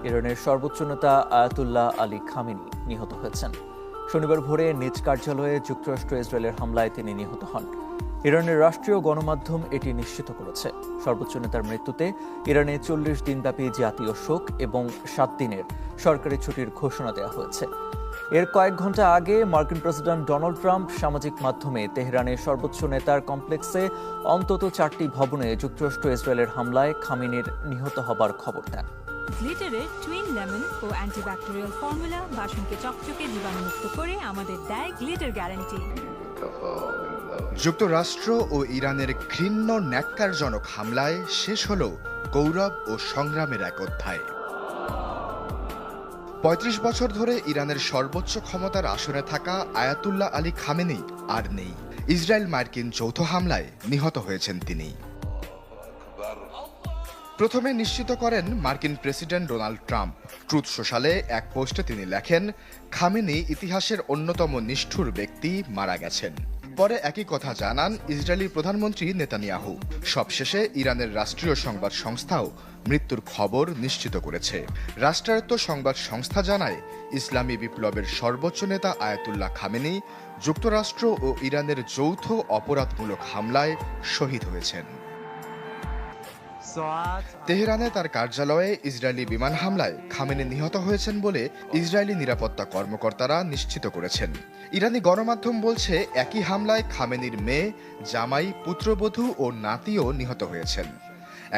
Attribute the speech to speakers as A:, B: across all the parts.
A: ইরানের সর্বোচ্চ নেতা আয়াতুল্লাহ আলী খামেনি নিহত হয়েছেন। শনিবার ভোরে নিজ কার্যালয়ে যুক্তরাষ্ট্র ইসরায়েলের হামলায় তিনি নিহত হন। ইরানের রাষ্ট্রীয় গণমাধ্যম এটি নিশ্চিত করেছে। সর্বোচ্চ নেতার মৃত্যুতে ইরানে 40 দিনব্যাপী জাতীয় শোক এবং 7 দিনের সরকারি ছুটির ঘোষণা দেওয়া হয়েছে। এর কয়েক ঘন্টা আগে মার্কিন প্রেসিডেন্ট ডোনাল্ড ট্রাম্প সামাজিক মাধ্যমে তেহরানের সর্বোচ্চ নেতার কমপ্লেক্সে অন্তত 4টি ভবনে যুক্তরাষ্ট্র ইসরায়েলের হামলায় খামেনির নিহত হবার খবর দেন।
B: গ্লিটারের টুইন লেমন ও অ্যান্টিব্যাকটেরিয়াল ফর্মুলা বাসনকে চকচকে জীবাণুমুক্ত করে আমাদের দেয় গ্লিটার গ্যারান্টি।
C: যুক্তরাষ্ট্র ও ইরানের ঘৃণ্য ন্যক্কারজনক হামলায় শেষ হল গৌরব ও সংগ্রামের এক অধ্যায়। ৩৫ বছর ধরে ইরানের সর্বোচ্চ ক্ষমতার আসনে থাকা আয়াতুল্লাহ আলী খামেনি আর নেই। ইসরায়েল মার্কিন যৌথ হামলায় নিহত হয়েছেন তিনি। প্রথমে নিশ্চিত করেন মার্কিন প্রেসিডেন্ট ডোনাল্ড ট্রাম্প। ট্রুথ সোশ্যালে এক পোস্টে তিনি লেখেন, খামেনি ইতিহাসের অন্যতম নিষ্ঠুর ব্যক্তি, মারা গেছেন। পরে একই কথা জানান ইসরায়েলি প্রধানমন্ত্রী নেতানিয়াহু। সবশেষে ইরানের রাষ্ট্রীয় সংবাদ সংস্থাও মৃত্যুর খবর নিশ্চিত করেছে। রাষ্ট্রায়ত্ত সংবাদ সংস্থা জানায়, ইসলামী বিপ্লবের সর্বোচ্চ নেতা আয়াতুল্লাহ খামেনি যুক্তরাষ্ট্র ও ইরানের যৌথ অপরাধমূলক হামলায় শহীদ হয়েছেন। তেহরানে তার কার্যালয়ে ইসরায়েলি বিমান হামলায় খামেনি নিহত হয়েছেন বলে ইসরায়েলি নিরাপত্তা কর্মকর্তারা নিশ্চিত করেছেন। ইরানি গণমাধ্যম বলছে, একই হামলায় খামেনির মেয়ে, জামাই, পুত্রবধূ ও নাতিও নিহত হয়েছেন।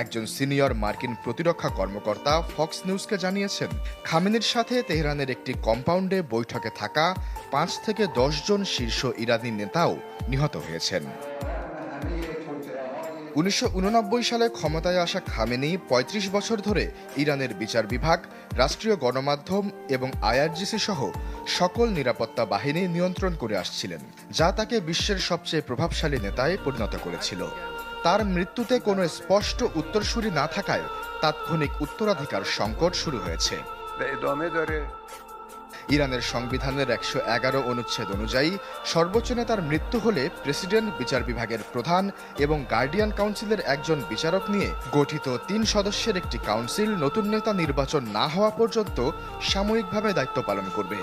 C: একজন সিনিয়র মার্কিন প্রতিরক্ষা কর্মকর্তা ফক্স নিউজকে জানিয়েছেন, খামেনির সাথে তেহরানের একটি কম্পাউন্ডে বৈঠকে থাকা 5 থেকে 10 জন শীর্ষ ইরানি নেতাও নিহত হয়েছেন। 1989 সালে ক্ষমতায় আসা খামেনি 35 বছর ধরে ইরানের বিচার বিভাগ, রাষ্ট্রীয় গণমাধ্যম এবং আইআরজিসি সহ সকল নিরাপত্তা বাহিনী নিয়ন্ত্রণ করে আসছিলেন, যা তাকে বিশ্বের সবচেয়ে প্রভাবশালী নেতায় পরিণত করেছিল। তার মৃত্যুতে কোনো স্পষ্ট উত্তরসূরি না থাকায় তাৎক্ষণিক উত্তরাধিকার সংকট শুরু হয়েছে। ইরানের সংবিধানের 111 অনুচ্ছেদ অনুযায়ী সর্বোচ্চ নেতার মৃত্যু হলে প্রেসিডেন্ট, বিচার বিভাগের প্রধান এবং গার্ডিয়ান কাউন্সিলের একজন বিচারক নিয়ে গঠিত 3 সদস্যের একটি কাউন্সিল নতুন নেতা নির্বাচন না হওয়া পর্যন্ত সাময়িকভাবে দায়িত্ব পালন করবে।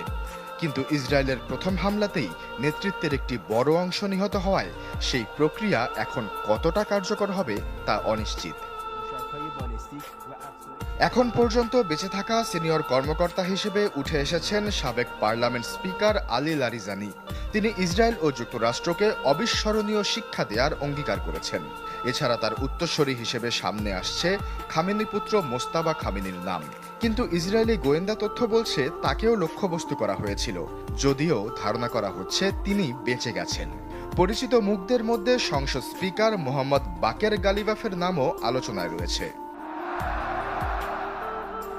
C: কিন্তু ইসরায়েলের প্রথম হামলাতেই নেতৃত্বের একটি বড় অংশ নিহত হওয়ায় সেই প্রক্রিয়া এখন কতটা কার্যকর হবে তা অনিশ্চিত। এখন পর্যন্ত বেঁচে থাকা সিনিয়র কর্মকর্তা হিসেবে উঠে এসেছেন সাবেক পার্লামেন্ট স্পিকার আলী লারিজানি। তিনি ইসরায়েল ও যুক্তরাষ্ট্রকে অবিস্মরণীয় শিক্ষা দেওয়ার অঙ্গীকার করেছেন। এছাড়া তার উত্তরসূরি হিসেবে সামনে আসছে খামেনি পুত্র মোস্তাবা খামেনির নাম। কিন্তু ইসরায়েলি গোয়েন্দা তথ্য বলছে তাকেও লক্ষ্যবস্তু করা হয়েছিল, যদিও ধারণা করা হচ্ছে তিনি বেঁচে গেছেন। পরিচিত মুখদের মধ্যে সংসদ স্পিকার মোহাম্মদ বাকের গালিবাফের নামও আলোচনায় রয়েছে।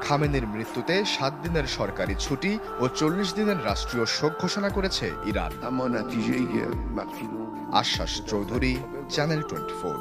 C: খামেনির মৃত্যুতে 7 দিনের সরকারি ছুটি ও 40 দিনের রাষ্ট্রীয় শোক ঘোষণা করেছে ইরান। আশ্বাস চৌধুরী, চ্যানেল 24।